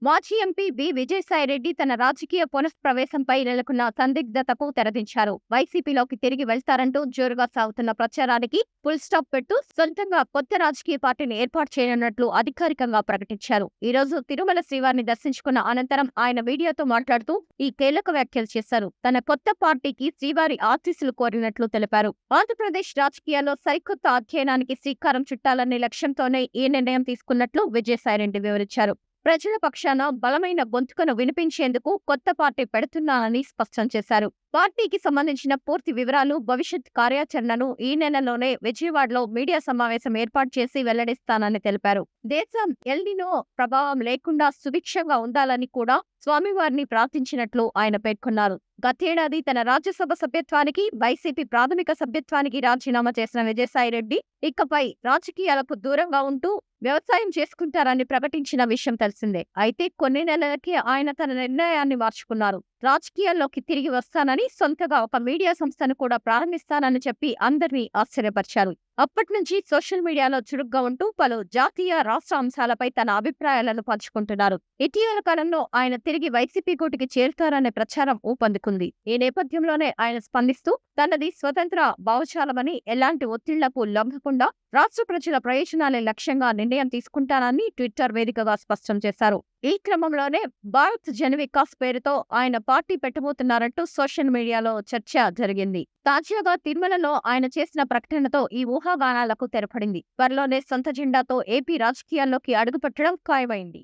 మాజీ ఎంపీ విజయసాయిరెడ్డి తన రాజకీయ పునఃప్రవేశంపై నెలకొన్న సందిగ్ధతకు తెరదించారు. వైసీపీలోకి తిరిగి వెళ్తారంటూ జోరుగా సాగుతున్న ప్రచారానికి ఫుల్ స్టాప్ పెడుతూ సొంతంగా కొత్త రాజకీయ పార్టీని ఏర్పాటు చేయనున్నట్లు అధికారికంగా ప్రకటించారు. ఈ రోజు తిరుమల శ్రీవారిని దర్శించుకున్న అనంతరం ఆయన మీడియాతో మాట్లాడుతూ ఈ కీలక వ్యాఖ్యలు చేశారు. తన కొత్త పార్టీకి శ్రీవారి ఆశీస్సులు కోరినట్లు తెలిపారు. ఆంధ్రప్రదేశ్ రాజకీయాల్లో సరికొత్త అధ్యయనానికి శ్రీకారం చుట్టాలనే లక్ష్యంతోనే ఈ నిర్ణయం తీసుకున్నట్లు విజయసాయిరెడ్డి వివరించారు. ప్రజల పక్షాన బలమైన గొంతుకను వినిపించేందుకు కొత్త పార్టీ పెడుతున్నానని స్పష్టం చేశారు. పార్టీకి సంబంధించిన పూర్తి వివరాలు, భవిష్యత్ కార్యాచరణను ఈ నెలలోనే విజయవాడలో మీడియా సమావేశం ఏర్పాటు చేసి వెల్లడిస్తానని తెలిపారు. దేశం ఎల్నినో ప్రభావం లేకుండా సుభిక్షంగా ఉండాలని కూడా స్వామివారిని ప్రార్థించినట్లు ఆయన పేర్కొన్నారు. గతేడాది తన రాజ్యసభ సభ్యత్వానికి, వైసీపీ ప్రాథమిక సభ్యత్వానికి రాజీనామా చేసిన విజయసాయిరెడ్డి ఇకపై రాజకీయాలకు దూరంగా ఉంటూ వ్యవసాయం చేసుకుంటారని ప్రకటించిన విషయం తెలిసిందే. అయితే కొన్ని నెలలకే ఆయన తన నిర్ణయాన్ని మార్చుకున్నారు. రాజకీయాల్లోకి తిరిగి వస్తానని, సొంతగా ఒక మీడియా సంస్థను కూడా ప్రారంభిస్తానని చెప్పి అందరినీ ఆశ్చర్యపరిచారు. అప్పటి నుంచి సోషల్ మీడియాలో చురుగ్గా ఉంటూ పలు జాతీయ, రాష్ట్ర అంశాలపై తన అభిప్రాయాలను పంచుకుంటున్నారు. ఇటీవల కాలంలో ఆయన తిరిగి వైసీపీ గూటికి చేరుతారనే ప్రచారం ఊపందుకుంది. ఈ నేపథ్యంలోనే ఆయన స్పందిస్తూ తనది స్వతంత్ర భావజాలమని, ఎలాంటి ఒత్తిళ్లకు లొంగకుండా రాష్ట్ర ప్రజల ప్రయోజనాలే లక్ష్యంగా నిర్ణయం తీసుకుంటానని ట్విట్టర్ వేదికగా స్పష్టం చేశారు. ఈ క్రమంలోనే భారత్ జన్ వికాస్ పేరుతో ఆయన పార్టీ పెట్టబోతున్నారంటూ సోషల్ మీడియాలో చర్చ జరిగింది. తాజాగా తిరుమలలో ఆయన చేసిన ప్రకటనతో ఈ ఊహాగానాలకు తెరపడింది. త్వరలోనే సొంత జెండాతో ఏపీ రాజకీయాల్లోకి అడుగుపెట్టడం ఖాయమైంది.